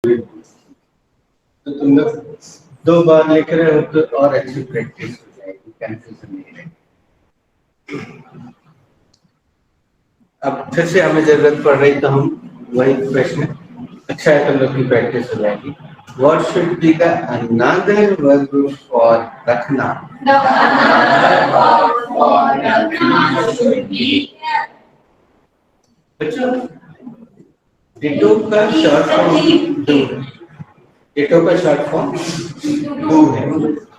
तो तुम लोग 2 बार लिख रहे हो तो और अच्छी प्रैक्टिस हो जाएगी, कंफ्यूजन नहीं रहेगी। अब फिर से हमें जरूरत पड़ रही तो हम वही प्रश्न, अच्छा है तुम लोग की प्रैक्टिस हो जाएगी। What should be the another verb for रखना? The another verb for रखना should be बच्चों, डिटो का शॉर्ट फॉर्म डू है। डिटो का शॉर्ट फॉर्म डू है।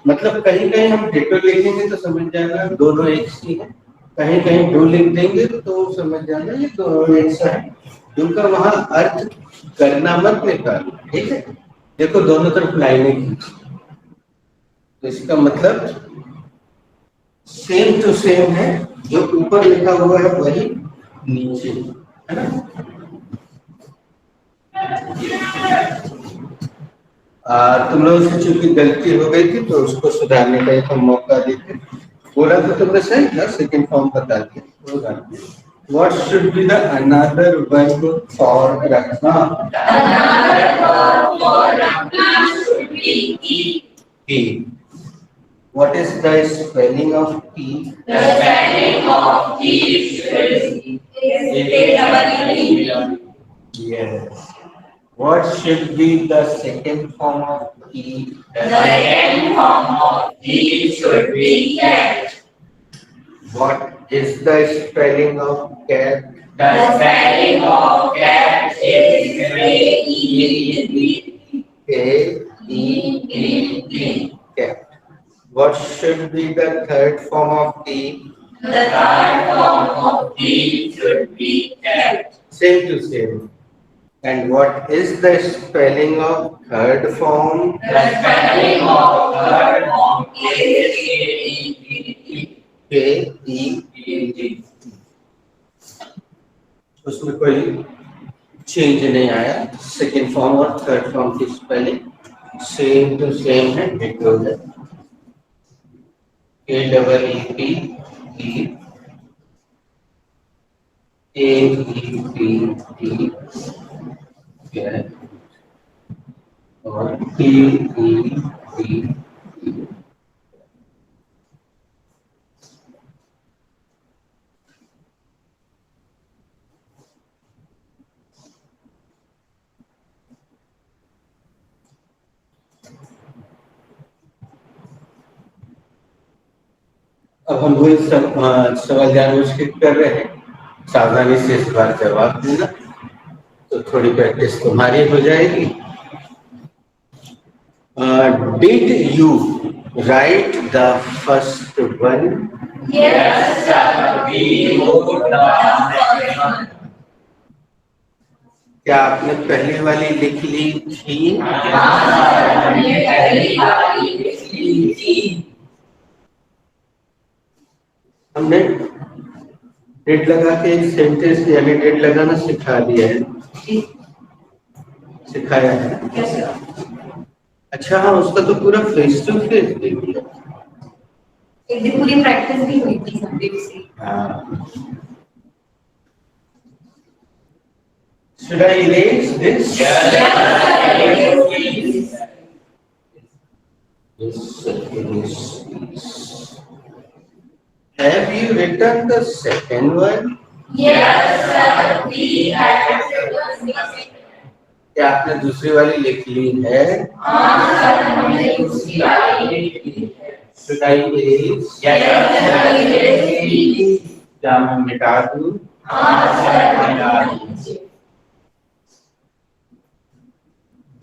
मतलब कहीं कहीं हम डिटो लिखेंगे तो समझ जाना दोनों एक ही है, कहीं कहीं डू लिख देंगे तो समझ जाना ये दोनों एक सा है। डू का वहां अर्थ करना मत निकालो, ठीक है। देखो दोनों तरफ लाइनें खींची, तो इसका मतलब सेम टू सेम है, जो ऊपर लिखा हुआ है वही नीचे है ना। तुम लोगों से चूंकि गलती हो गई थी तो उसको सुधारने का एक हम मौका देते। बोला तो तुमने सही था, सेकंड फॉर्म बता दिया। What should be the another verb for रखना? Another verb for रखना should be eat. What is the spelling of tea? The spelling of tea should be Yes. What should be the second form of tea? The second form of tea should be cat. What is the spelling of cat? The spelling of cat is K-E-T. Cat. What should be the third form of tea? The third form of tea should be cat. Same to same. And what is the spelling of third form? The spelling of third form is K-E-T. उसमें कोई change नहीं आया, second form और third form की spelling same to same है, ditto है। K-E-E-T-A-E-T और T-E-T। अब हम वही सवाल जानबूझ के कर रहे हैं, सावधानी से इस बार जवाब देना, तो थोड़ी प्रैक्टिस तुम्हारी हो जाएगी। Did you write the first one? Yes, sir. We wrote the first one. क्या आपने पहली वाली लिख ली थी? हाँ सर, हमने पहली वाली लिख ली थी। हमने डेट लगा के एक सेंटेंस यानी डेट लगाना सिखा दिया है, सिखाया है। कैसे? अच्छा हाँ, उसका तो पूरा फेस टू फेस दे दिया, एक दिन पूरी प्रैक्टिस भी हुई थी संडे से। हाँ। Should I erase this? Yes, please. Yes. Have you written the second one? Yes, sir. We have written the second. क्या आपने दूसरी वाली लिख ली है? हाँ सर, हमने दूसरी वाली लिख ली है। Should I erase? Yes, sir. क्या मैं मिटा दूं? हाँ सर, मिटा दीजिए।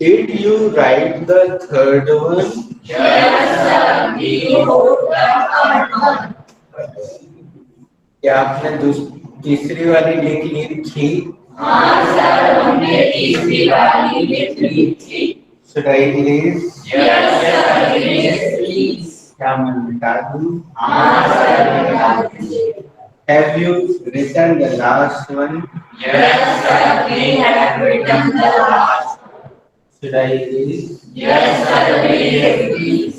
Did you write the third one? Yes, sir. We wrote the third one. क्या आपने तीसरी वाली लिख ली थी? हाँ सर, हमने तीसरी वाली लिख ली थी। Should I erase? Yes, sir. Please. क्या मैं मिटा दूं? हाँ सर, मिटा दीजिए। Have you written the last one? Yes, sir. We have written the last one. Should I erase? Yes, sir. Please.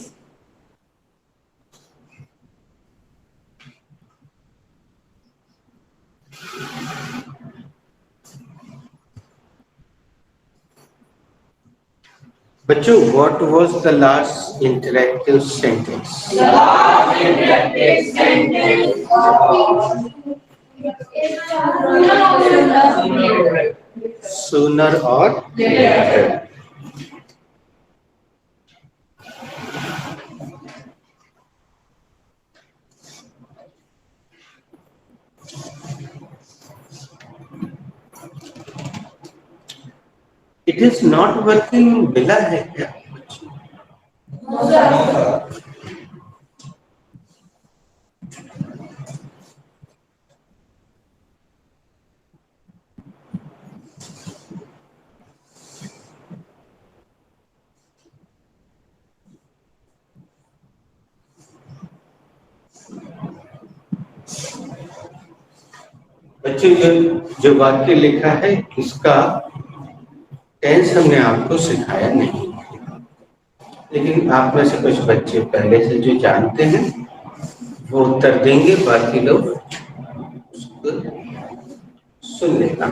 बच्चों, what was the last interactive sentence? The last interactive sentence is Sooner or later. It is not working. मिला है क्या? बच्चों, ये जो वाक्य लिखा है इसका टेंस हमने आपको सिखाया नहीं, लेकिन आप में से कुछ बच्चे पहले से जो जानते हैं वो उत्तर देंगे, बाकी लोग उसको सुन लेना,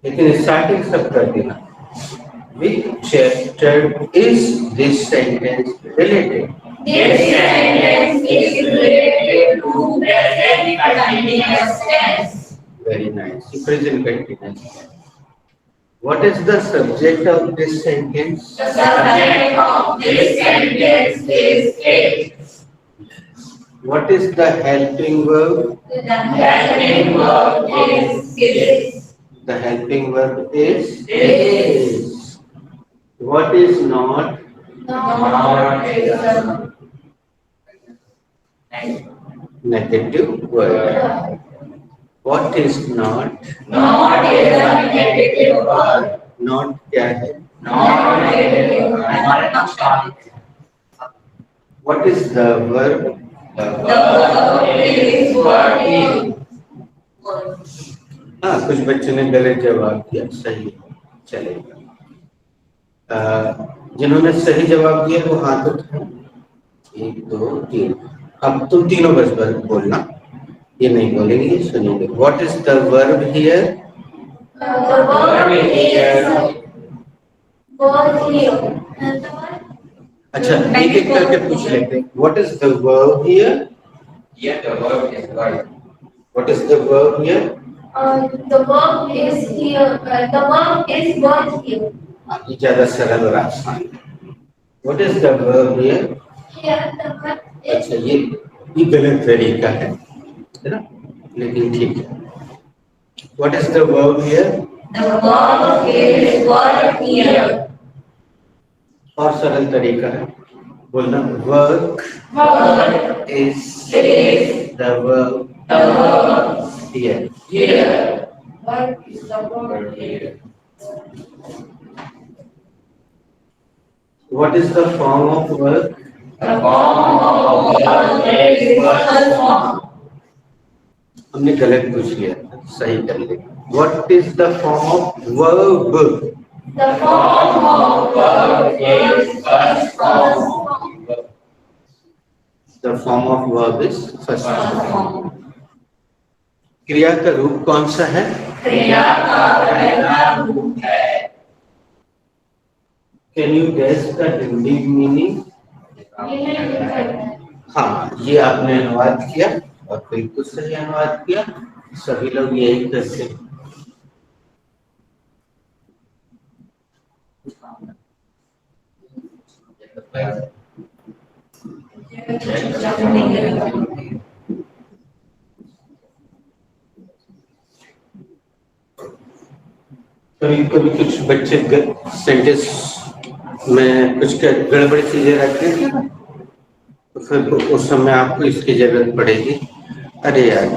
लेकिन स्टार्टिंग सब कर देना। Which chapter is this sentence related? This sentence is related to present continuous tense. Very nice. Present continuous. What is the subject of this sentence? The subject of this sentence is it. What is the helping verb? The helping verb is. The helping verb is Is. What is not? Not is Negative word. What is not? Not is a negative word. Not क्या है? Not negative. What is the verb? The verb is working. हाँ, कुछ बच्चों ने गलत जवाब दिया, सही चलेगा। जिन्होंने सही जवाब दिया वो हाथ उठाएं। 1 2 3। अब तुम तीनों बस बोलना, ये नहीं बोलेंगे, ये सुनेंगे। What is the verb here? The verb is was here. अच्छा, एक एक करके पूछ लेते हैं। What is the verb here? Here the verb is God. What is the verb here? The verb is here. The verb is was here. ये ज्यादा सरल और आसान है। What is the verb here? Here the verb is. अच्छा, ये गलत तरीका है ना, लेकिन ठीक है। What is the verb here? The verb is was here. और सरल तरीका है बोलना, work Verb is is the verb the verb here. here. Verb is the verb here. What is the form of work? The form of verb is personal form. हमने गलत पूछ लिया, सही कर ले। What is the form of verb? The form of verb is first form. The form of verb is first First form. form. क्रिया का रूप कौन सा है? क्रिया का पहला रूप है। Can you guess the Hindi meaning? हाँ, ये आपने अनुवाद किया और बिल्कुल सही अनुवाद किया। सभी लोग यही करते हैं। कभी कभी कुछ बच्चे सेंटेंस में कुछ गड़बड़ी चीजें रखते हैं, तो फिर उस समय आपको इसकी जरूरत पड़ेगी। अरे यार,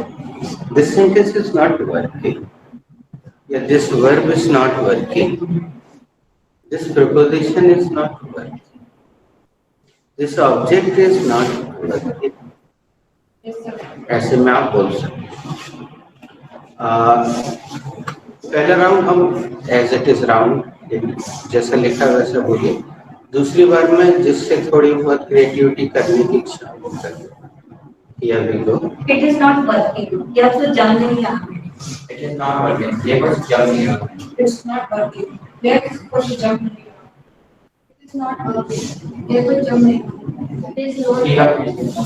this sentence is not working, या this verb is not working, this preposition is not working, this object is not working. ऐसे में आप बोल सकते हैं। पहला राउंड हम एज इट इज राउंड जैसा लिखा वैसा बोलिए। दूसरी बार में जिससे थोड़ी बहुत क्रिएटिविटी करने की इच्छा हो सके, या भी दो। It is not working. या तो जम नहीं रहा। It is not working. ये बस जम नहीं रहा। It's not working. There is कुछ जम नहीं रहा। It's not working. ये तो जम नहीं। It is not Speak up, working. please.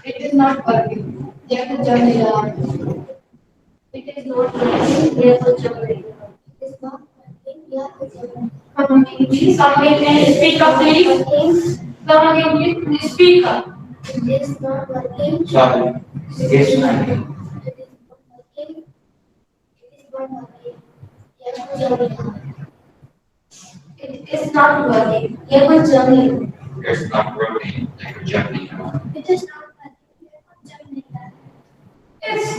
It is not working. ये तो जम नहीं रहा। It is not working. ये तो जम नहीं रहा। It is not working. ये तो जम नहीं रहा। Come again, please. Come again, speak up, please. Come again, please. Speak up. It is not working. Sorry. Yes, ma'am. It is not working. It is not working. ये तो जम नहीं रहा। It is not working. ये तो जम नहीं रहा। It's not working. Like jumping. It is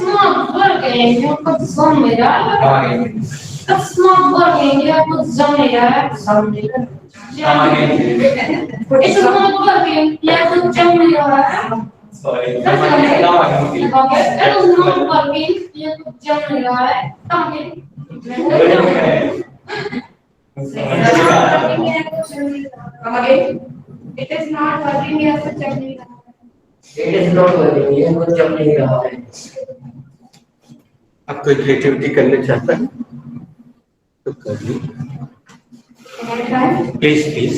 not working. ये तो जम नहीं रहा। It's not working. ये तो जम नहीं रहा। Come again. It's not working. ये तो जम नहीं रहा। जम नहीं रहा। Come again. It's not working. ये तो जम नहीं रहा। Sorry. Come again. Come again. It is not working. ये तो जम नहीं रहा है। Come again. Come again. It is not working. ये तो जम नहीं रहा। It is not working. ये कुछ जम नहीं रहा है। अब कोई क्रिएटिविटी करना चाहता है तो कर ली Can I try? Please please.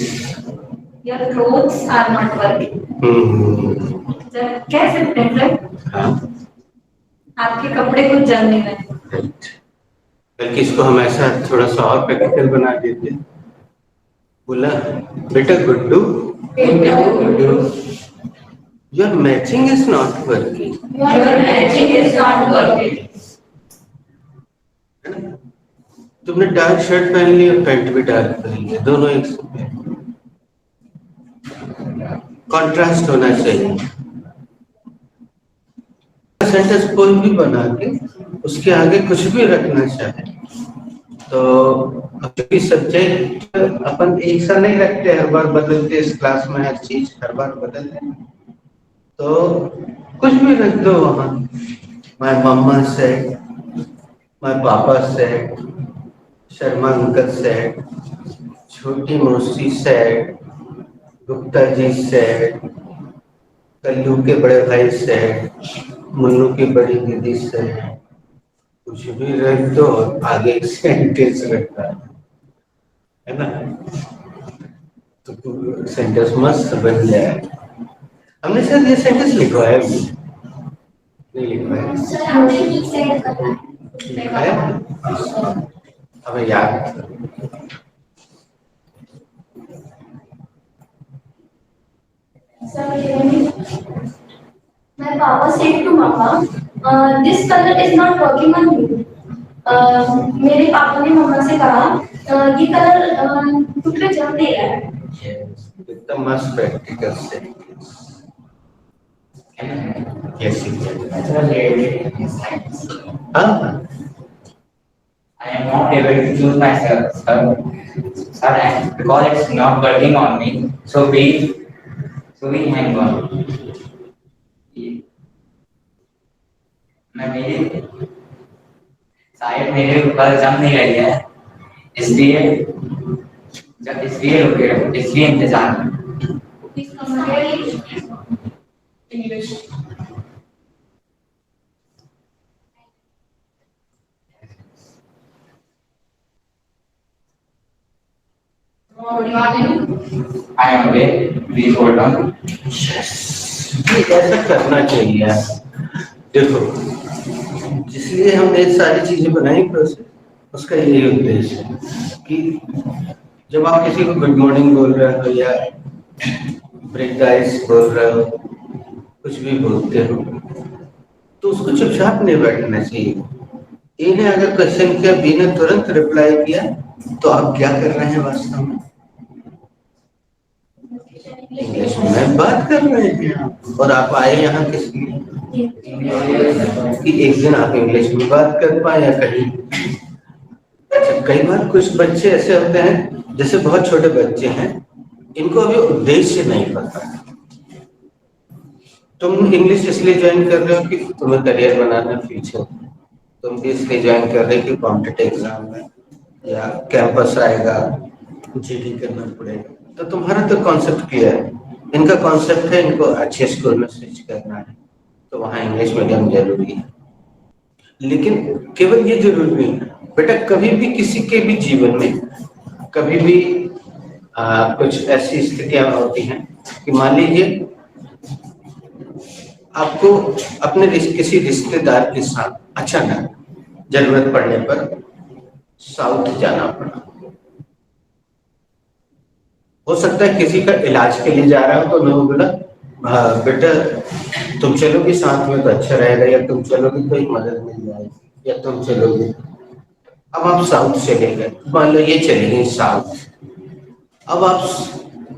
Your clothes are not working. Sir कैसे मतलब हाँ आपके कपड़े कुछ जम नहीं रहे। राइट। बल्कि इसको हम ऐसा थोड़ा सा और प्रैक्टिकल बना देते हैं। बोला बेटा Guddu your matching is not working. Your matching is not working. तुमने डार्क शर्ट पहन ली और पैंट भी डार्क पहन लिया, दोनों एक से कॉन्ट्रास्ट होना चाहिए। सेंटेंस कोई भी बना के उसके आगे कुछ भी रखना चाहे तो अभी सब्जेक्ट अपन एक सा नहीं रखते, हर बार बदलते, इस क्लास में हर चीज हर बार बदलते हैं तो कुछ भी रख दो वहाँ। माय मम्मा सेड, माय पापा सेड, शर्मा अंकल सेड, छोटी मौसी सेड, गुप्ता जी सेड, कल्लू के बड़े भाई सेड, मुन्नू की बड़ी दीदी सेड। कुछ भी रख दो आगे एक सेंटेंस रखता है ना, तो सेंटेंस मस्त बन जाए। हमने शायद ये सेंटेंस लिखवाया भी नहीं? लिखवाया सर हमने ठीक से करना है। लिखवाया हमें याद। Sir, my papa said to mama, this color is not working on you. मेरे पापा ने मम्मा से कहा ये कलर तुम पे जम नहीं रहा है। एकदम मस्त प्रैक्टिकल सेंटेंस। यस हाँ I am not able to choose myself, sir. Sir, because it's not working on me, so we hang on. मैं मेरी शायद मेरे ऊपर जम नहीं रही है, इसलिए इसलिए इंतजार। English. I am away. Please hold on. ऐसा करना चाहिए यार। देखो जिसलिए हमने ये सारी चीजें बनाई प्रोसेस, उसका यही उद्देश्य है कि जब आप किसी को गुड मॉर्निंग बोल रहे हो या ब्रेक द आइस बोल रहे हो, कुछ भी बोलते हो तो उसको चुपचाप नहीं बैठना चाहिए। ए ने अगर क्वेश्चन किया, बी ने तुरंत रिप्लाई किया तो आप क्या कर रहे हैं वास्तव में? इंग्लिश में बात कर रहे हैं। और आप आए यहाँ किस लिए? कि एक दिन आप इंग्लिश में बात कर पाए या कहीं। अच्छा कई बार कुछ बच्चे ऐसे होते हैं, जैसे बहुत छोटे बच्चे हैं, इनको अभी उद्देश्य नहीं पता। तुम इंग्लिश इसलिए ज्वाइन कर रहे हो कि तुम्हें करियर बनाना फ्यूचर, तुम भी इसलिए ज्वाइन कर रहे हो कि कॉम्पिटिटिव एग्जाम में या कैंपस आएगा, जीडी करना पड़ेगा, तो तुम्हारा तो कॉन्सेप्ट क्लियर है। इनका कॉन्सेप्ट है इनको अच्छे स्कूल में स्विच करना है, तो वहाँ इंग्लिश मीडियम जरूरी है। लेकिन केवल ये जरूरी नहीं बेटा, कभी भी किसी के भी जीवन में कभी भी कुछ ऐसी स्थितियां होती हैं कि मान लीजिए आपको अपने किसी रिश्तेदार के साथ अचानक जरूरत पड़ने पर साउथ जाना पड़ा। हो सकता है किसी का इलाज के लिए जा रहा हो तो उन्होंने बोला बेटा तुम चलोगे साथ में तो अच्छा रहेगा, या तुम चलोगे तो एक मदद मिल जाएगी, या तुम चलोगे। अब आप साउथ चले गए, मान लो ये चले गए साउथ। अब आप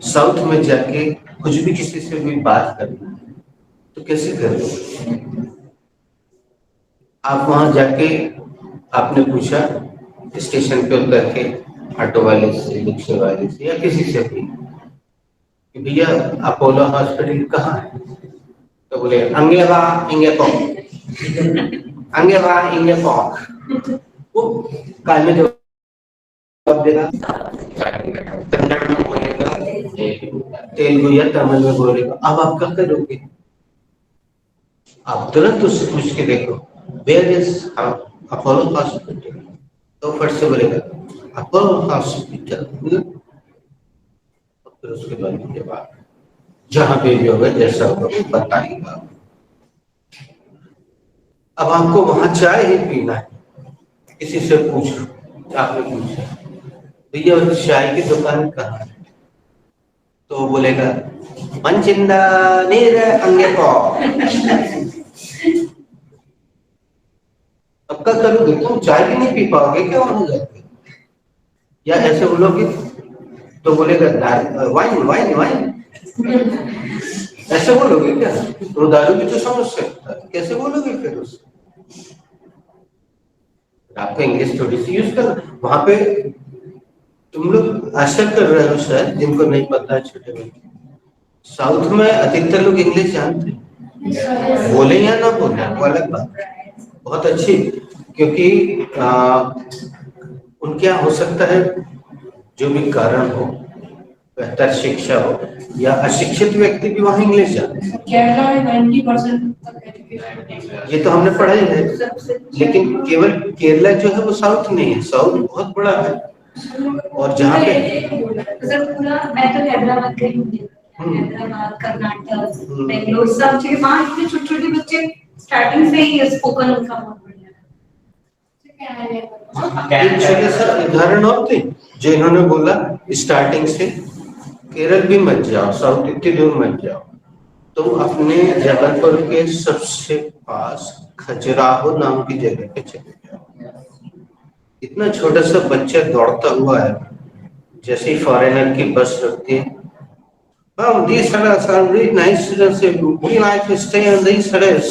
साउथ में जाके कुछ भी किसी से भी बात करना है तो कैसे करोगे? आप वहां जाके आपने पूछा स्टेशन पे उतर के ऑटो वाले से, रिक्शे वाले से, या किसी से भी कि भैया अपोलो हॉस्पिटल कहाँ है? तो बोले अंगेवा इंगेपोक, अंगेवा इंगेपोक। वो काल में जवाब देगा, कन्नड़ में बोलेगा, तेलुगु या तमिल में बोलेगा। अब आप क्या करोगे? आप तुरंत उससे पूछ के देखो वेयर इज अपोलो हॉस्पिटल, तो फट से बोलेगा अपोलो हॉस्पिटल। फिर उसके बाद के बाद जहां पे भी होगा जैसा होगा वो बताएगा। अब आपको वहां चाय ही पीना है, किसी से पूछो, आपने पूछा भैया चाय की दुकान कहाँ है? तो वो बोलेगा मंचिंदा नीर अंगेपो। अब क्या करोगे? तुम चाय भी नहीं पी पाओगे क्या वहां जाके? या ऐसे बोलोगे तो बोलेगा वाइन वाइन वाइन, ऐसे बोलोगे क्या? तो दारू भी तो समझ सकता है, कैसे बोलोगे फिर उससे? आपको इंग्लिश थोड़ी सी यूज करना। वहां पे तुम लोग आशा कर रहे हो शायद, जिनको नहीं पता है छोटे बच्चे, साउथ में अधिकतर लोग इंग्लिश जानते हैं, बोले या ना बोले वो अलग बात है, बहुत अच्छी। क्योंकि उनके यहाँ हो सकता है जो भी कारण हो, बेहतर शिक्षा हो या अशिक्षित व्यक्ति भी वहाँ इंग्लिश जानते हैं। केरला में 90% तक एजुकेशन, ये तो हमने पढ़ा ही है, लेकिन केवल केरला जो है वो साउथ नहीं है, साउथ बहुत बड़ा है। और जहाँ पे सर पूरा, मैं तो हैदराबाद गई हूँ, हैदराबाद, कर्नाटक, बेंगलोर, सब जगह वहाँ इतने छोटे छोटे बच्चे स्टार्टिंग से ही स्पोकन उनका बहुत बढ़िया है। एक छोटा सा उदाहरण और थे जो इन्होंने बोला स्टार्टिंग से केरल भी मत जाओ, साउथ इतनी दूर मत जाओ, तुम अपने जबलपुर के सबसे पास खजुराहो नाम की जगह पे चले जाओ। इतना छोटा सा बच्चा दौड़ता हुआ है, जैसे ही फॉरेनर की बस रुकती है, these fellas are really nice students, we like to stay on these fellas।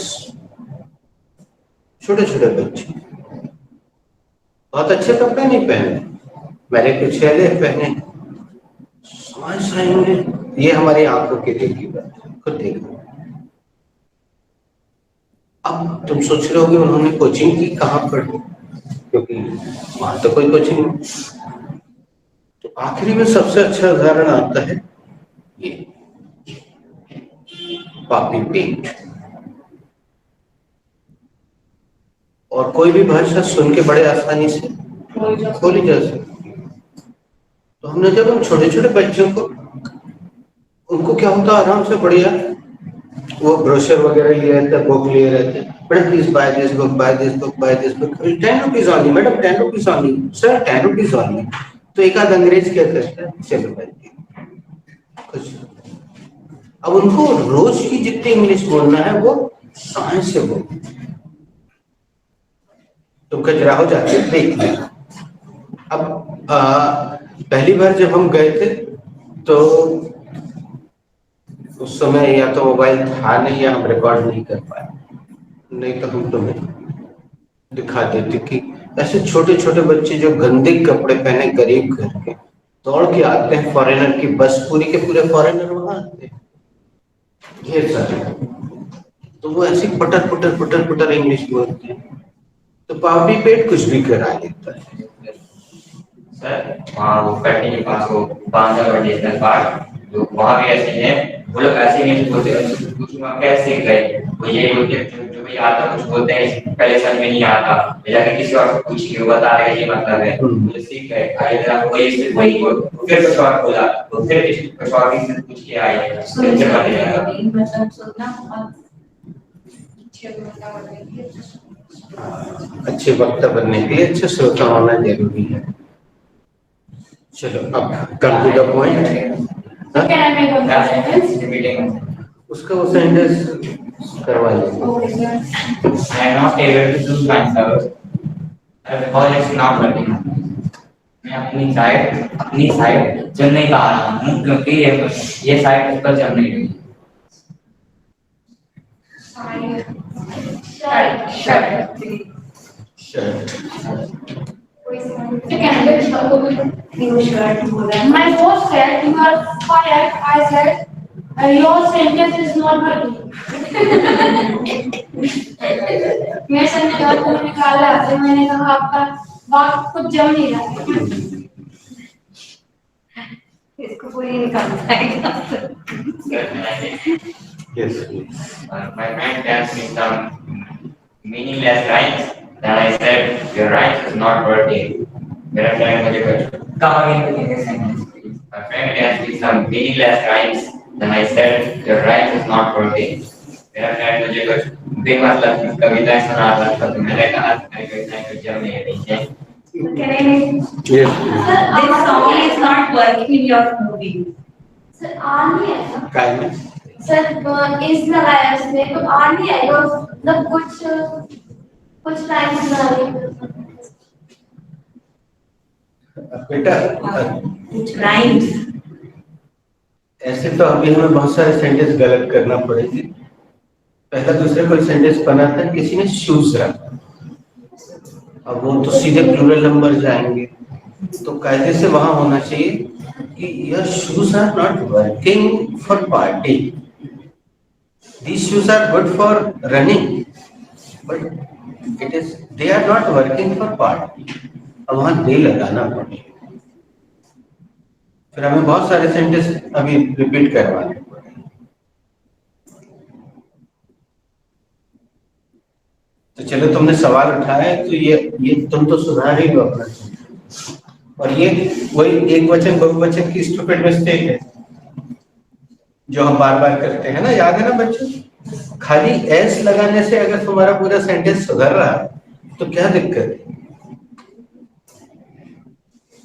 छोटे छोटे बच्चे बहुत अच्छे कपड़े नहीं पहने, मैंने कुछ पहले पहने, समझ रहे होंगे ये हमारी आंखों के देखी बात है, खुद देखो। अब तुम सोच रहे होगे उन्होंने कोचिंग की कहाँ पढ़ी, क्योंकि वहां तो कोई कोचिंग नहीं। तो आखिरी में सबसे अच्छा उदाहरण आता है ये पापी पेट। और कोई भी भाषा सुन के बड़े आसानी से बोली जा सकती है। तो हमने जब हम छोटे छोटे बच्चों को, उनको क्या होता आराम से बढ़िया वो ब्रोशर वगैरह लिए रहते, बुक लिए रहते, madam please buy this book, buy this book, buy this book, 10 rupees only madam, 10 rupees only sir, 10 rupees only. तो एक आध अंग्रेज क्या करता है, चलो बैठिए कुछ। अब उनको रोज की जितनी इंग्लिश बोलना है वो साइंस से बोल। तुम खजुराहो जाके देख लेना। अब पहली बार जब हम गए थे तो उस समय या तो मोबाइल था नहीं या हम रिकॉर्ड नहीं कर पाए, नहीं तो हम तुम्हें दिखा देते कि ऐसे छोटे छोटे बच्चे जो गंदे कपड़े पहने गरीब घर के दौड़ के आते हैं, फॉरेनर की बस, पूरी के पूरे फॉरेनर वहां आते हैं ढेर सारे, तो वो ऐसी पटर पटर पटर पटर इंग्लिश बोलते हैं, तो पापी पेट कुछ भी करा लेता है। सर वहाँ वो फैक्ट्री के पास वो बांधवगढ़ नेशनल पार्क, जो वहाँ भी ऐसे ही है, वो लोग ऐसे नहीं बोलते, कुछ वहाँ कैसे सीख रहे, वो ये बोलते जो कोई आता कुछ बोलते हैं पहले सर में नहीं आता, जाके किसी और से पूछिए वो बता देगा ये मतलब है, बोले ठीक है आगे जरा वही वही फिर कुछ और बोला तो फिर कुछ और भी पूछ के आए फिर जमा दे जाएगा। मतलब सुनना बहुत अच्छे होता है। अच्छे वक्ता बनने के लिए अच्छे श्रोता होना जरूरी है। चलो अब come to the point. Can I make one more sentence? Meeting उसका वो सेंटेंस करवा लीजिए। Okay, sir. I am not able to choose myself because it's not working. मैं अपनी साइड चुन नहीं पा रहा हूँ क्योंकि ये साइड उस पर चल नहीं रही। My boss said you are fired. I said your sentence is not working. मैं संचार को निकाला तो मैंने कहा आपका बात कुछ जम नहीं रहा है। इसको कोई निकालता है। Yes, please. My friend asked me some meaningless rhymes. Then I said, your rhymes is not working. मेरा friend मुझे कुछ कहा meaningless sentence, please. My friend asked me some meaningless rhymes. Then I said, your rhymes is not working. मेरा friend मुझे कुछ बेमतलब की कविताएं सुना रहा था तो मैंने कहा मेरी कविताएं कुछ जम नहीं रही हैं। Can I make Yes, this song is not working in your movie? Sir आ नहीं आया। काय में? सर इस लगाया उसमें तो आ नहीं आएगा मतलब कुछ टाइम से बना रही बेटा कुछ rhymes. ऐसे तो अभी हमें बहुत सारे सेंटेंस गलत करना पड़ेगी। पहला दूसरा कोई सेंटेंस बना था किसी ने शूज रखा, अब वो तो सीधे प्लूरल नंबर जाएंगे, तो कायदे से वहां होना चाहिए कि your shoes are not working for party, these shoes are good for running but it is they are not working for party. अब वहां दे लगाना पड़ेगा। फिर हमें बहुत सारे सेंटेंस अभी रिपीट करवाने पड़ेंगे। तो चलो तुमने सवाल उठाया है तो ये तुम तो सुधार ही लो अपना। और ये वही एक वचन बहुवचन की स्टूपिड मिस्टेक है जो हम बार बार करते हैं ना, याद है ना बच्चों? खाली एस लगाने से अगर तुम्हारा पूरा सेंटेंस सुधर रहा है तो क्या दिक्कत है?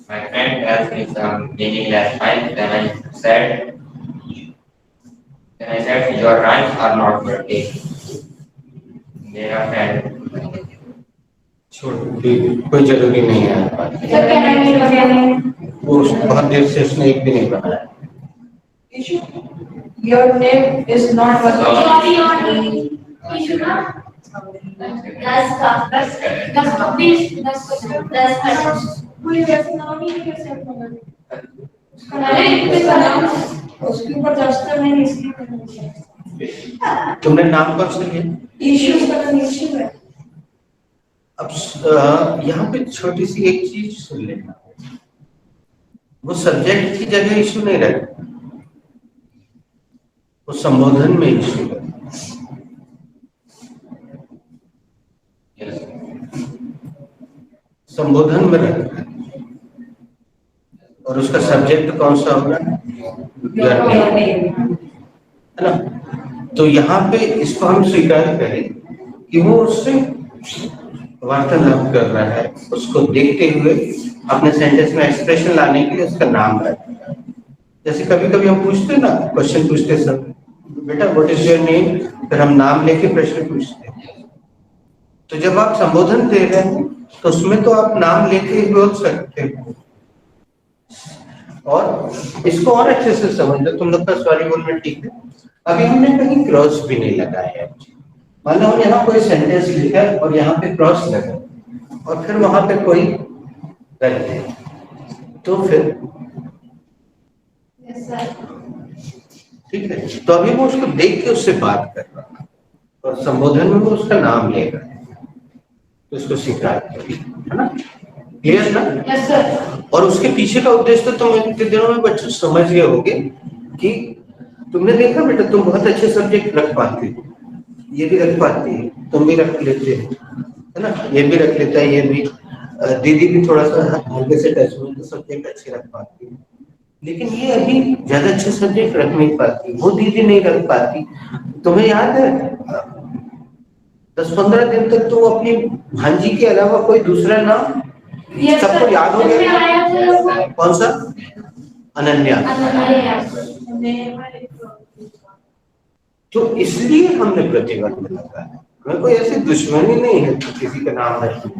My friend asked me some meaningless rhymes. Then I said, your rhymes are not working. मेरा friend छोड़, कोई जरूरी नहीं है। Sir can I make again वो बहुत देर से उसने एक भी नहीं बनाया। Your name is not working. Sorry issue ना 10 का 20 पूरी वैसे नाम ही नहीं कर सकता अरे इसका नाम उसके ऊपर दस्तर नहीं इसलिए तुमने नाम कौन सा लिया? इशू का इशू है। अब यहाँ पे छोटी सी एक चीज सुन लेना, वो सब्जेक्ट की जगह इशू नहीं रहता, वो संबोधन में इशू है। संबोधन में रहता है और उसका सब्जेक्ट कौन सा होगा? है ना? तो यहाँ पे इसको हम स्वीकार करें कि वो उससे वार्तालाप कर रहा है, उसको देखते हुए अपने सेंटेंस में एक्सप्रेशन लाने के लिए उसका नाम रखता है। जैसे कभी कभी हम पूछते हैं ना, क्वेश्चन पूछते हैं सब, बेटा व्हाट इज योर नेम, फिर हम नाम लेके प्रश्न पूछते हैं। तो जब आप संबोधन दे रहे हैं तो उसमें तो आप नाम लेके ही बोल सकते हो। और इसको और अच्छे से समझ लो, तुम लोग का सॉरी बोलना ठीक है। अभी हमने कहीं क्रॉस भी नहीं लगाया है। मान लो यहाँ कोई सेंटेंस लिखा है और यहाँ पे क्रॉस लगा और फिर वहां पे कोई रख दे, तो फिर ठीक है। तो अभी वो उसको देख के उससे बात कर रहा है और संबोधन में वो उसका नाम ले रहा है, तो उसको स्वीकार करिए, है ना? क्लियर ना? Yes sir. और उसके पीछे का उद्देश्य तो तुम इतने दिनों में बच्चों समझ गए होगे कि तुमने देखा बेटा तुम बहुत अच्छे सब्जेक्ट रख पाते हो, ये भी रख पाती है, तुम भी रख लेते हो, है ना, ये भी रख लेता है, ये भी दीदी भी थोड़ा सा हल्के से टच में तो सब्जेक्ट अच्छे रख पाती है, लेकिन ये अभी ज्यादा अच्छे सब्जेक्ट रख नहीं पाती, वो दीदी नहीं रख पाती। तुम्हें याद है 10-15 दिन तक तो अपनी भांजी के अलावा कोई दूसरा नाम Yes, सबको sir. याद हो उसमें गया? आया था वो कौन सा? अनन्या। तो इसलिए हमने प्रतिबंध लगा है, हमें कोई ऐसी दुश्मनी नहीं है कि किसी का नाम रखने,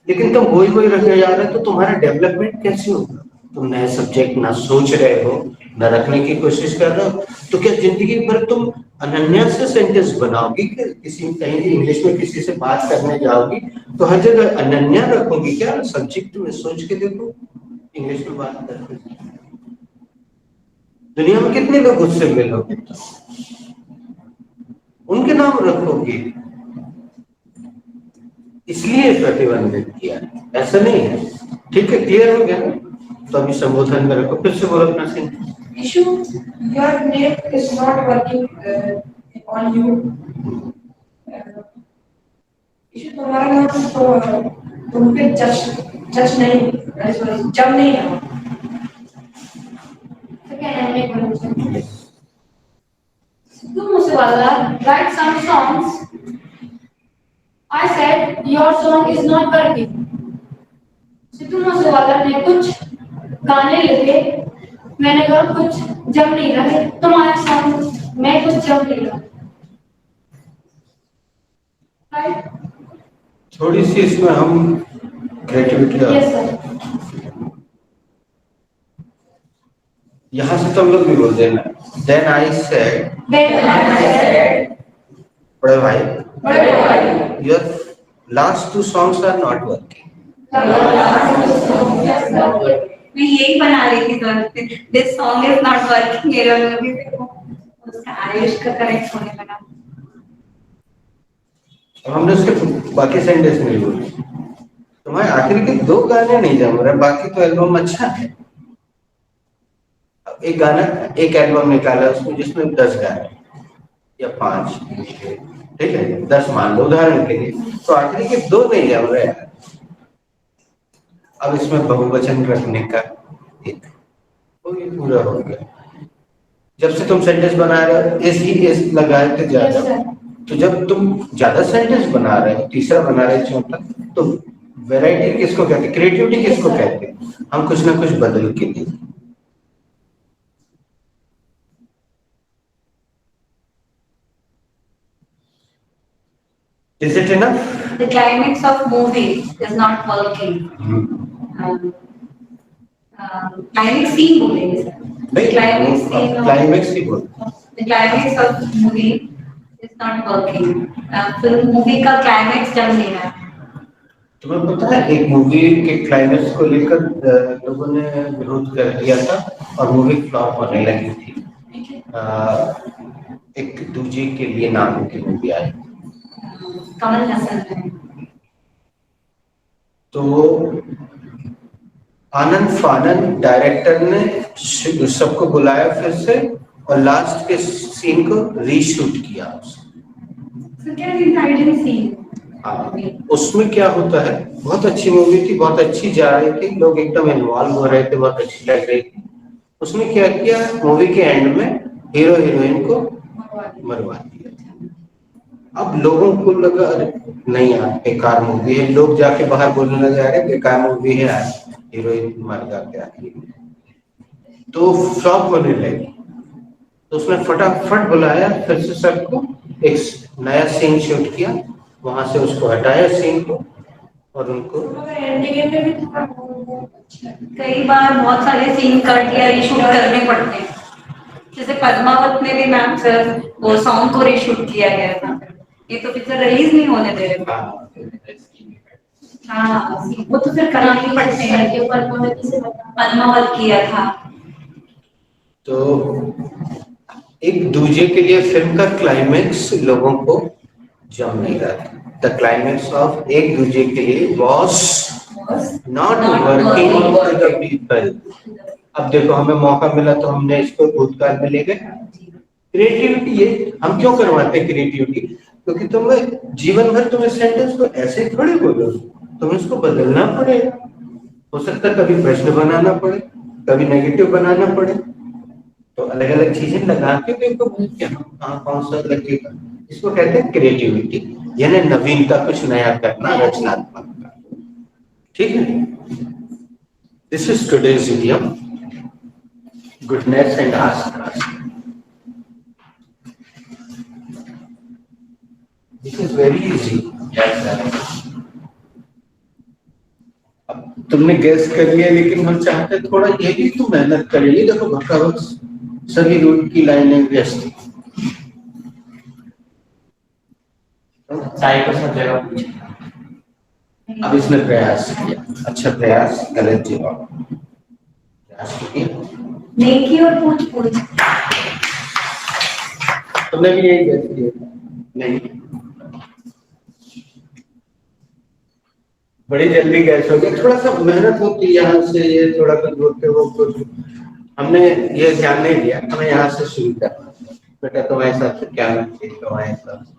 लेकिन तुम वही रखे जा रहे हो तो तुम्हारा डेवलपमेंट कैसे होगा? तुम नए सब्जेक्ट ना सोच रहे हो, ना रखने की कोशिश कर रहे हो, तो क्या जिंदगी भर तुम अनन्या से सेंटेंस बनाओगी? कि किसी कहीं इंग्लिश में किसी से बात करने जाओगी तो हर जगह अनन्या रखोगी क्या? सब्जेक्ट में सोच के देखो, इंग्लिश में बात करते दुनिया में कितने लोग उससे मिलोगे, उनके नाम रखोगे, इसलिए प्रतिबंधित किया, ऐसा नहीं है। ठीक है, क्लियर हो गया? तो अभी संबोधन में रखो, फिर से बोलो अपना scene. Issue, your net is not working on you. Issue तुम्हारा नाम तो तुम पे जज नहीं, सॉरी जब नहीं है। Sidhu Moosewala write some songs. I said your song is not working. Sidhu Moosewala ने कुछ गाने लिखे, मैंने कहा कुछ जम नहीं रहे, तुम्हारे सॉन्ग में कुछ जम नहीं रहा। Right? थोड़ी सी इसमें हम क्रिएटिविटी Yes, sir. यहाँ से तुम लोग भी बोल देना। Then I said, Then I said, बड़े भाई, your last 2 songs are not working. मैं यही बना रही थी तो this song is not working, मेरा भी उसका आयुष का करेक्ट होने लगा। अब हमने उसके बाकी सेंटेंस नहीं बोले, तुम्हारे आखिर के 2 गाने नहीं जम रहे, बाकी तो एल्बम अच्छा है। अब एक गाना, एक एल्बम निकाला उसमें जिसमें 10 गाने या 5, ठीक है, 10 मान लो उदाहरण के लिए, तो आखिर के 2 नहीं जम रहे हैं। अब इसमें बहुवचन रखने का एक तो ये पूरा हो गया। जब से तुम सेंटेंस बना रहे हो एस लगाए थे ज्यादा, तो जब तुम ज्यादा सेंटेंस बना रहे हो, तीसरा बना रहे हो, चौथा, तो वैरायटी किसको कहते हैं? क्रिएटिविटी किसको कहते हैं? हम कुछ ना कुछ बदल के लिए। Is it enough? The climax of movie is not working. Climax scene बोलेंगे सर। नहीं, Climax scene of- क्लाइमेक्स ही बोल। The climax of movie is not working. Film movie का क्लाइमेक्स जम नहीं रहा। तुम्हें पता है एक मूवी के क्लाइमेक्स को लेकर लोगों ने विरोध कर दिया था और मूवी फ्लॉप होने लगी थी। एक दूजे के लिए नाम की मूवी आई, कमल हसन है। तो आनंद फानन डायरेक्टर ने सबको बुलाया फिर से और लास्ट के सीन को रीशूट किया। So क्या डिसाइडिंग सीन? उसमें क्या होता है, बहुत अच्छी मूवी थी, बहुत अच्छी जा रही थी, लोग एकदम इन्वॉल्व हो रहे थे, बहुत अच्छी लग रही थी। उसमें क्या किया, मूवी के एंड में हीरो हीरोइन को मरवा दिया। अब लोगों को लगा अरे नहीं यार बेकार मूवी है, लोग जाके बाहर बोलने लगे अरे बेकार मूवी है यार, हीरोइन मर जाते आखिर में, तो फ्लॉप होने लगी। तो उसने फटाफट बुलाया फिर से सबको, एक नया सीन शूट किया, वहां से उसको हटाया सीन को और उनको एंडिंग में भी थोड़ा कई बार बहुत सारे सीन कट या रीशूट करने पड़ते हैं। जैसे पद्मावत में भी मैम सर वो सॉन्ग को रीशूट किया गया था, ये तो पिक्चर रिलीज नहीं होने दे रहे थे। हाँ वो तो फिर करना ही पड़ते हैं, के ऊपर उन्होंने किसे पद्मावत किया था। तो एक दूजे के लिए फिल्म का क्लाइमेक्स लोगों को जम नहीं रहा था। द क्लाइमेक्स ऑफ एक दूजे के लिए was not working to the people। अब देखो हमें मौका मिला तो हमने इसको भूतकाल में ले गए। क्रिएटिविटी ये हम क्यों करवाते हैं क्रिएटिविटी? क्योंकि तुम्हें जीवन भर तुम इस सेंटेंस को ऐसे ही थोड़ी बोलो, तुम्हें इसको बदलना पड़ेगा। हो सकता है कभी प्रश्न बनाना पड़े, कभी नेगेटिव बनाना पड़े, तो अलग अलग चीजें लगा के देखो भाई क्या कहाँ कौन सा लगेगा। इसको कहते हैं क्रिएटिविटी, यानी नवीनता, कुछ नया करना, रचनात्मकता। ठीक है, this is today's idiom, goodness and ask. This is very easy. Yes, sir. अब तुमने गैस कर लिया, लेकिन हम चाहते थोड़ा ये भी तो मेहनत करेंगे। देखो भक्कावत सभी रूट की लाइनें व्यस्त हैं। साइको समझेगा कुछ। अब इसने प्रयास किया, अच्छा प्रयास, गलत जवाब। प्रयास किया, नेकी और पूछ पूछ। तुमने भी यही गैस किया? नहीं, बड़ी जल्दी गैस हो गया। थोड़ा सा मेहनत होती है, यहाँ से ये थोड़ा कुछ होते वो कुछ, हमने ये ध्यान नहीं दिया। हमें यहाँ से शुरू करना, बेटा तुम्हारे हिसाब से क्या लगती है, तुम्हारे हिसाब से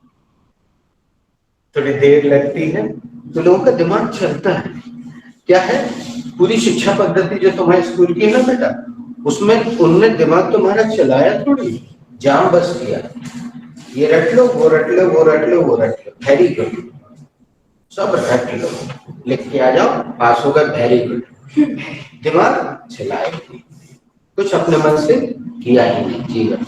थोड़ी देर लगती है तो लोगों का दिमाग चलता है। क्या है, पूरी शिक्षा पद्धति जो तुम्हारे स्कूल की है ना बेटा, उसमें उनने दिमाग तुम्हारा चलाया थोड़ी, जाम बस किया। ये रट लो, वो रट लो, वो रट लो, वो रट लो, वेरी गुड, सब रट लो, लिख के आ जाओ, पास होगा, वेरी गुड। दिमाग चलाए, कुछ अपने मन से किया ही नहीं जीवन।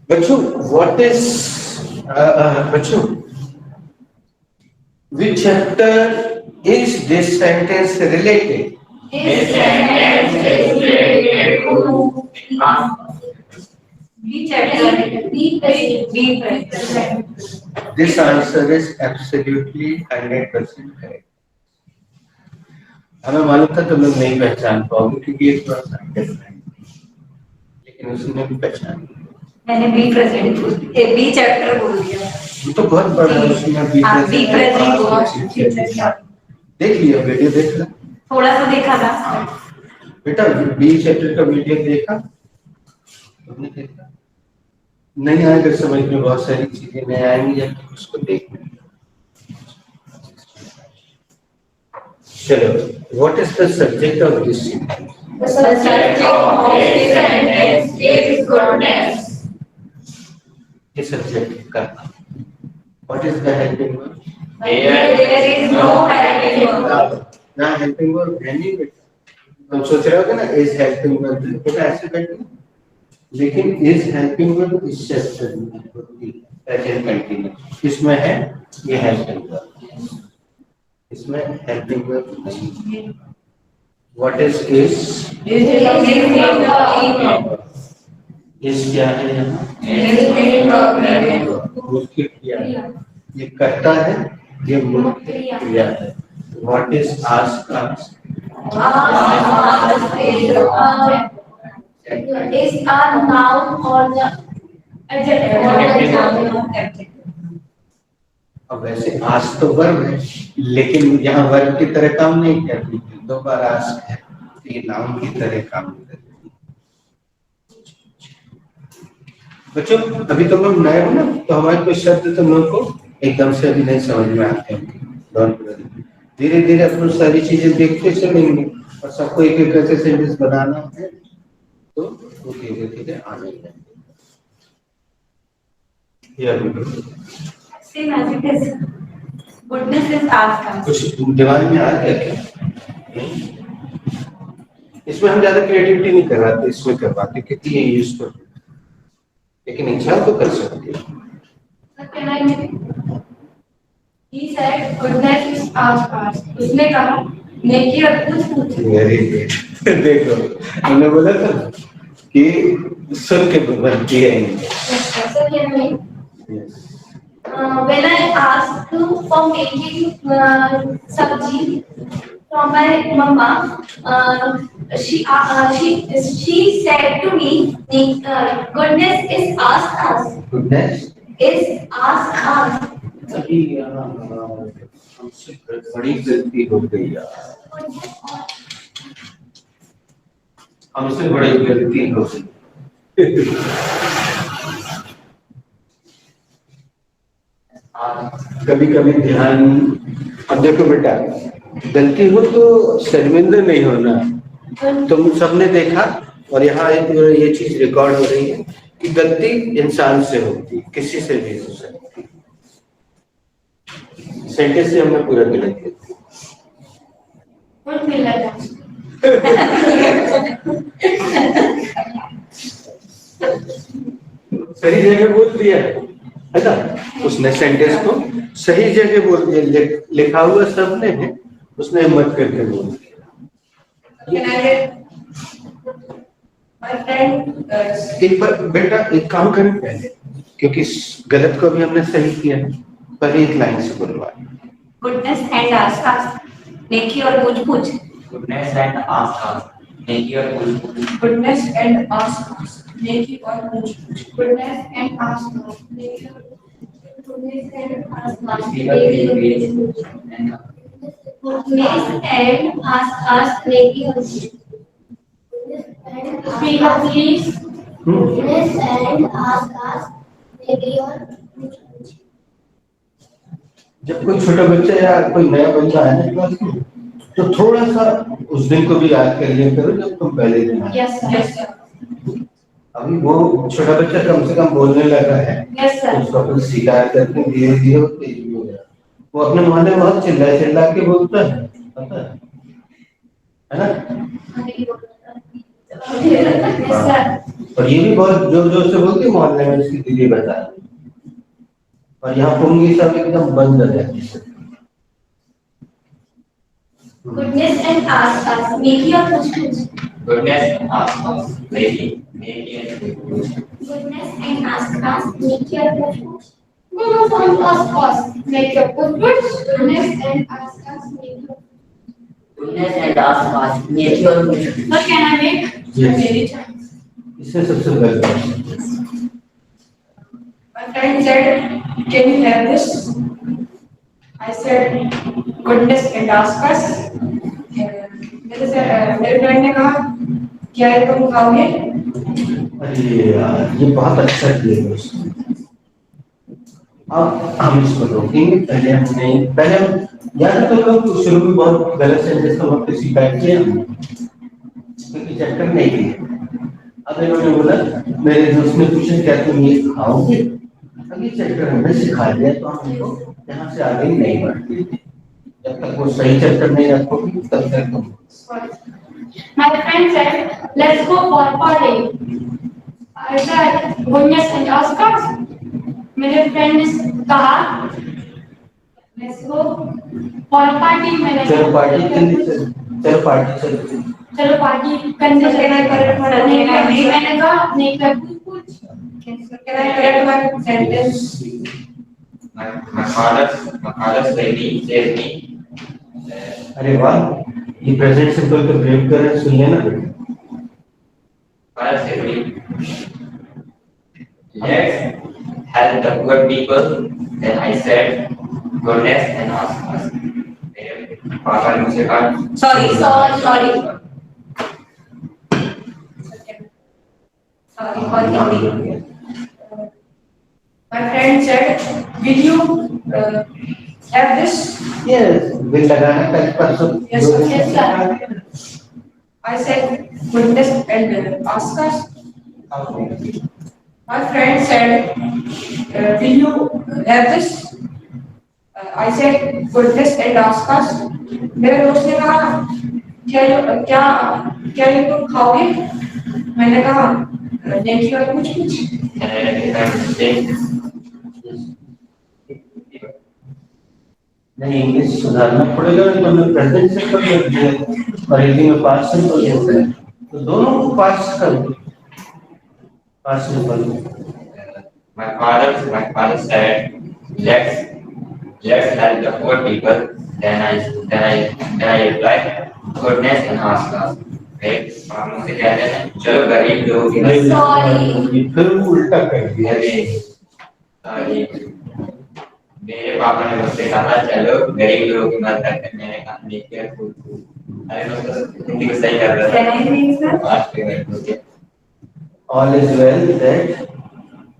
बच्चों, व्हाट इज बच्चों, which chapter is this sentence related? This sentence is related to B chapter be be present. This answer is absolutely 100% correct. हमें मालूम था तुम लोग नहीं पहचान पाओगे क्योंकि ये थोड़ा सा डिफरेंट, लेकिन उसने भी पहचान लिया। मैंने बी प्रेजेंट बी चैप्टर बोल दिया। वो तो बहुत बड़ा है, उसमें भी बी प्रेजेंट देख लिया, वीडियो देख ला थोड़ा सा देखा था। बेटा, बी चैप्टर का वीडियो देखा? तुमने देखा? नहीं आएगा समझ में, बहुत सारी चीजें नहीं आएंगी जब उसको देखना। चलो, what is the subject of this sentence? The subject of this sentence is goodness. ये सब्जेक्ट का what is the helping verb? There is no helping verb. ना हेल्पिंग वर्ब है नहीं बेटा। हम सोच रहे होगे ना इज हेल्पिंग वर्ब, बेटा ऐसे बैठे, लेकिन इज हेल्पिंग वर्ब इस चैप्टर में होती है, प्रेजेंट कंटीन्यूअस। इसमें है ये हेल्पिंग वर्ब, इसमें हेल्पिंग वर्ब नहीं। व्हाट इज इज क्या है यहाँ? मुख्य क्रिया है। ये करता है, ये मुख्य क्रिया है। What is ask? Is a noun or the adjective. अब वैसे आस्क तो वर्ब है, लेकिन यहाँ वर्ब की तरह काम नहीं करती, दो बार आस्क है तो ये नाउन की तरह काम करती है। बच्चों, अभी तो हम नए हो ना, तो हमारे कोई शब्द तुम लोग को एकदम से अभी नहीं समझ में आते होंगे। डोंट वरी, धीरे धीरे अपन सारी चीजें देखते चलेंगे और सबको एक एक ऐसे सेंटेंस बनाना है तो वो धीरे धीरे आने लगेगा। Same as it is. Goodness is asked. कुछ दिमाग में आ गया क्या? इसमें हम ज्यादा क्रिएटिविटी नहीं करवाते, इसमें करवाते क्योंकि ये यूज कर, लेकिन इच्छा तो कर सकते हैं। Can I make it? He said goodness is asked. उसने कहा नेकी और पूछ। Very good. देखो, हमने बोला था कि सुन के बनती है So can I? When I asked for making sabji from my mama, she said to me, goodness is asked us. Goodness Is asked us. अभी हमसे बड़ी गलती हो गई यार, हमसे बड़ी गलती हो गई। कभी कभी ध्यान, अब देखो बेटा, गलती हो तो शर्मिंदा नहीं होना। तुम सबने देखा और यहाँ ये चीज रिकॉर्ड हो रही है कि गलती इंसान से होती है, किसी से भी हो सकती है। सेंटेंस से हमने पूरा गलत किया। और मिला था सही जगह बोल दिया है ना, उसने सेंटेंस को सही जगह बोल दिया, लिखा हुआ सबने है, उसने हिम्मत करके बोल दिया। Can I get my friend? एक बार बेटा एक काम करें पहले, क्योंकि गलत को भी हमने सही किया, पहले एक लाइन से बोलवा। गुडनेस एंड आस्क, नेकी और पूछ पूछ। Goodness and ask, नेकी और पूछ पूछ। Goodness and ask, नेकी और पूछ पूछ। goodness and ask us, goodness and ask us, goodness and ask us, नेकी और पूछ। Speak up, please. Goodness and ask us, नेकी और पूछ। जब कोई छोटा बच्चा या कोई नया बच्चा है ना क्लास में, तो थोड़ा सा उस दिन को भी याद कर लिया करो जब तुम पहले दिन आए। Yes, sir. Yes, sir. अभी वो छोटा बच्चा कम से कम बोलने लगा है, Yes, sir. उसको अपन स्वीकार करके धीरे धीरे तेज भी हो गया। वो अपने मोहल्ले में बहुत चिल्ला चिल्ला के बोलता है, पता है ना? Yes, sir. और ये भी बहुत जोर जोर से बोलती है मोहल्ले में, इसकी दीदी बता। और यहाँ पुंगी सब एकदम बंद हो जाती है। Goodness and ask us, नेकी और पूछ पूछ। Goodness and ask, नेकी और पूछ पूछ। Goodness and ask us, नेकी और पूछ पूछ। Goodness and ask us, नेकी और पूछ पूछ। Goodness and ask us, नेकी और Goodness and ask, नेकी और पूछ पूछ। What can I make? Yes. मेरी chance. इससे सबसे पहले My friend said, "Can you have this?" I said, "Goodness and ask us." मेरे फ्रेंड ने कहा, "क्या ये तुम खाओगे?" अरे यार ये बहुत अच्छा किया उसने। अब हम इसको रोकेंगे, पहले हम याद है तो लोग शुरू में बहुत गलत सेंटेंस को वक्त शिकायत किए हमने, क्योंकि चैप्टर नहीं किया। अब इन्होंने बोला, मेरे दोस्त ने पूछा क्या तुम ये खाओगे? अब ये चैप्टर हमने सिखा दिया तो हमको यहाँ से आगे नहीं बढ़ते, जब तक वो सही चैप्टर नहीं रखोगे तब तक तुम। My friend said, "Let's go for a party." I said, "Goodness and ask us." मेरे फ्रेंड ने कहा, "Let's go for a party." मैंने चलो पार्टी करनी चलो, चलो पार्टी चलते। चलो पार्टी करने चलते हैं। मैंने कहा नहीं कर कुछ। Can I correct my sentence? My father says me, अरे वाह, ये प्रेजेंट सिंपल का प्रयोग कर रहे हैं, सुन लेना बेटा। father says me, let's help the poor people. Then I said, goodness and ask us. मेरे पापा ने मुझे कहा, sorry Sorry, sorry. Sorry. My friend said, "Will you have this?" Yes, bill लगाना कल परसों। Yes, दो दिन yes, तक। I said, "Goodness and ask us." My friend said, "Will you have this?" I said, "Goodness and ask us." मेरे दोस्त ने कहा, क्या ये तुम खाओगे? मैंने कहा, नेकी और पूछ पूछ। नहीं, इंग्लिश सुधारना पड़ेगा, तुमने प्रेजेंट सिंपल कर दिया और हिंदी में पास्ट सिंपल कर दिया, तो दोनों को पास्ट कर दो, past simple. My father said, let's help the poor people. Then I replied, goodness and ask us. फिर पापा मुझे कहते हैं, चलो गरीब लोगों की मदद Sorry. फिर वो उल्टा कर दिया। मेरे पापा ने मुझसे कहा चलो गरीब लोगों की मदद करते हैं। मैंने कहा नहीं किया खुद को। अरे मैं तो हिंदी को सही कर रहा था। Can I read, sir? आज के दिन मुझे ऑल इज वेल दैट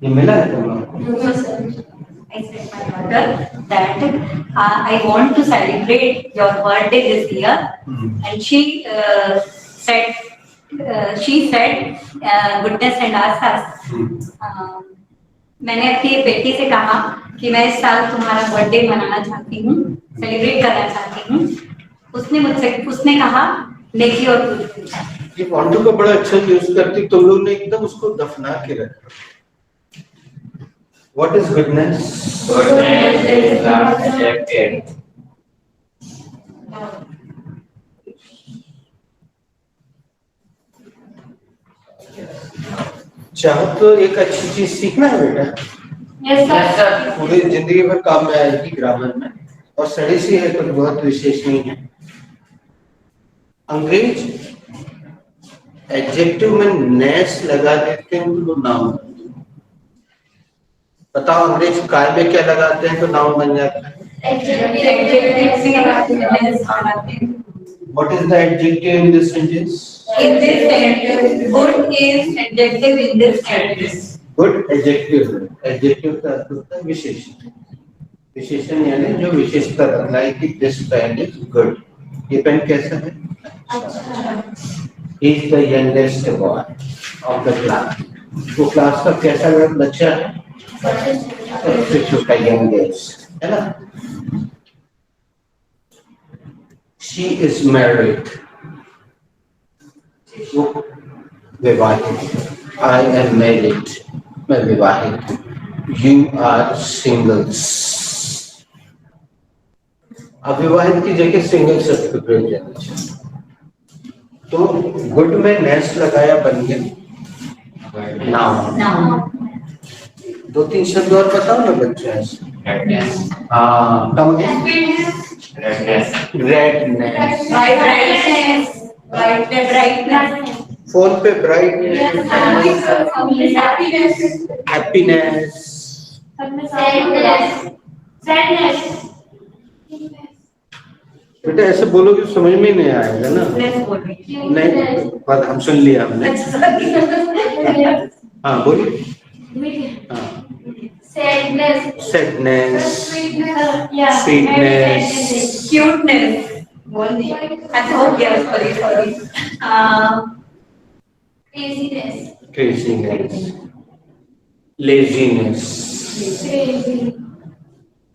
ये मिला है तुम लोग को? No, sir. I said my mother that I want to celebrate your birthday this year, and she said goodness and asas. मैंने अपनी बेटी से कहा कि मैं इस साल तुम्हारा बर्थडे मनाना चाहती हूँ, सेलिब्रेट करना चाहती हूँ। उसने कहा नेकी और गुड। ये वांटू का बड़ा अच्छा यूज करती, तुम लोग ने एकदम उसको दफना के रखा। What is goodness? goodness is accepted. चाहो तो एक अच्छी चीज सीखना है बेटा, Yes, sir. पूरी जिंदगी भर काम में आएगी ग्रामर में, और सड़ी सी है तो बहुत विशेष नहीं है। अंग्रेज एडजेक्टिव में नेस लगा देते हैं तो नाउन। बताओ अंग्रेज काय में क्या लगाते हैं तो नाउन बन जाता है? What is the adjective in this sentence? In this sentence, good is adjective in this sentence. Good adjective। adjective का अर्थ होता है विशेषण। विशेषण यानी जो विशेषता बतलाए कि this pen is good। ये पेन कैसा है? He is the youngest boy of the class। वो क्लास का कैसा बच्चा है? सबसे छोटा youngest, है ना? She is married। वो विवाहित। I am married। मैं विवाहित हूँ। You are singles। अविवाहित की जगह सिंगल शब्द का प्रयोग करना चाहिए। तो गुड में नेस लगाया बन गया नाउन। दो तीन शब्द और बताओ ना बच्चे ऐसे। Redness. हाँ कम Redness. रेडनेस। Brightness. फोन पे ब्राइटनेस, हैप्पीनेस। बेटा ऐसे बोलोगे तो समझ में ही नहीं आएगा ना। नहीं बात हम सुन लिया हमने। हाँ बोलिए। हाँ सैडनेस, स्वीटनेस, Cuteness. अच्छा हो गया, sorry. Craziness, laziness,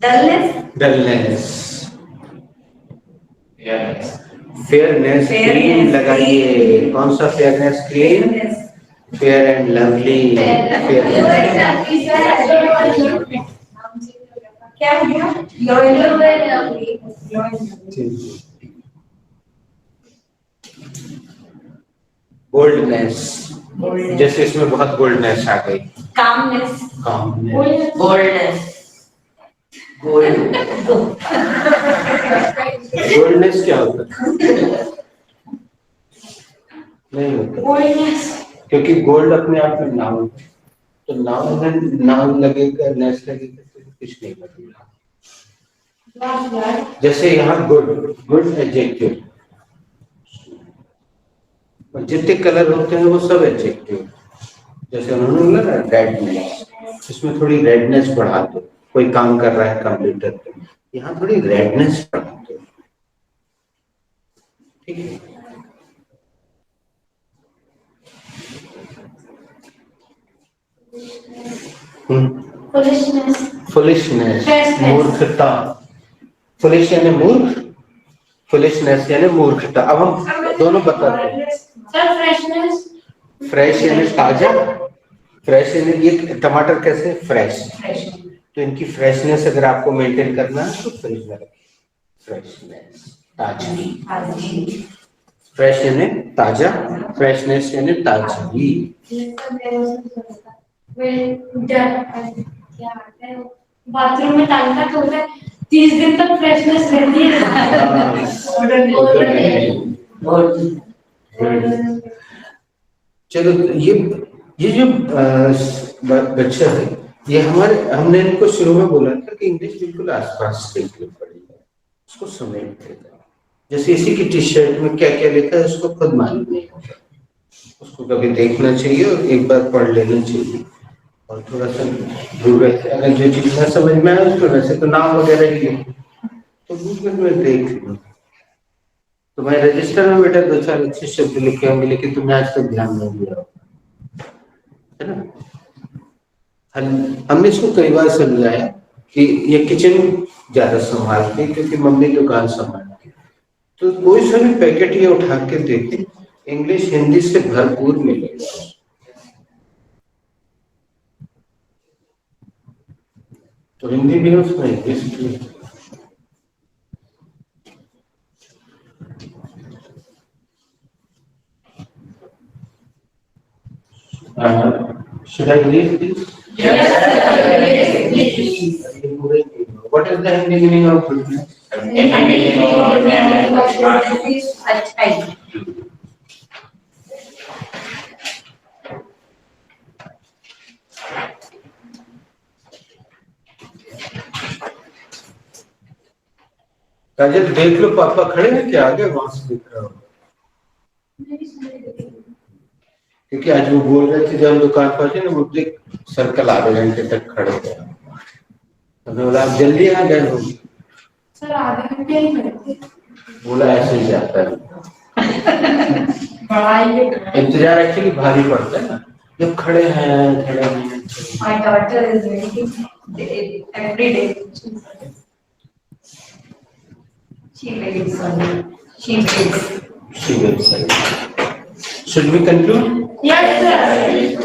Dullness. Dullness, Fearless. Fairness. Cream लगाइए। कौन सा fairness cream? Fair and lovely. क्या हो गया? बोल्डनेस, जैसे इसमें बहुत बोल्डनेस आ गई। Calmness. Calmness, Boldness. Gold. Boldness क्या होता है? नहीं होता, क्योंकि गोल्ड अपने आप में नाउन है, तो नाउन लगेगा, नेस लगेगा तो कुछ नहीं बनेगा। जैसे यहाँ गुड एडजेक्टिव, जितने कलर होते हैं वो सब एडजेक्टिव। जैसे उन्होंने बोला ना रेडनेस, इसमें थोड़ी रेडनेस बढ़ा दो। कोई काम कर रहा है कंप्यूटर पे, यहाँ थोड़ी रेडनेस बढ़ा दो। ठीक है। फुलिशनेस, मूर्खता। फुलिश यानी मूर्ख, फुलिशनेस यानी मूर्खता। अब हम दोनों बताते हैं। फ्रेश यानी ताजा, फ्रेश यानी ये टमाटर कैसे फ्रेश, तो इनकी फ्रेशनेस अगर आपको मेंटेन करना है तो फ्रिज में रखिए। फ्रेशनेस, ताजगी। फ्रेश यानी ताजा, फ्रेशनेस यानी ताजगी। बाथरूम में टांगना तो होता है, 30 दिन तक फ्रेशनेस रहती है। चलो ये जो बच्चा है ये हमारे हमने इनको शुरू में बोला था कि इंग्लिश बिल्कुल आसपास देख लो पड़ेगी, उसको समेट देगा। जैसे इसी की टी शर्ट में क्या क्या लिखा है उसको खुद मालूम नहीं होगा, उसको कभी देखना चाहिए और एक बार पढ़ लेना चाहिए और थोड़ा सा गूगल से अगर जो चीज ना समझ में आए उसको, वैसे तो नाम वगैरह ही लिखो तो गूगल में देख लो। तुम्हारे रजिस्टर में बेटा 2-4 अच्छे शब्द लिखे होंगे लेकिन तुमने आज तक ध्यान नहीं दिया होगा, है ना। हमने इसको कई बार समझाया कि ये किचन ज्यादा संभालती है क्योंकि मम्मी दुकान संभालती है, तो कोई सा भी पैकेट ये उठा के देखे, इंग्लिश हिंदी से भरपूर मिलेगा। तो हिंदी भी उसमें इंग्लिश भी। Should I read this? What is the Hindi meaning of goodness? अच्छाई। काजल देख लो पापा खड़े हैं क्या आगे, वहां से दिख रहा हो, क्योंकि आज वो बोल रहे थे जब हम दुकान पहुंचे ना, वो देख सर्कल आधे घंटे तक खड़े थे, तो बोला आप जल्दी आ गए हो। सर आधे घंटे ही मिलते। बोला ऐसे ही जाता है, पढ़ाई इंतजार एक्चुअली भारी पड़ता है ना, जब खड़े हैं खड़े हैं। My daughter is reading every day. She reads. She reads. She will say. Should we conclude? Yes, sir.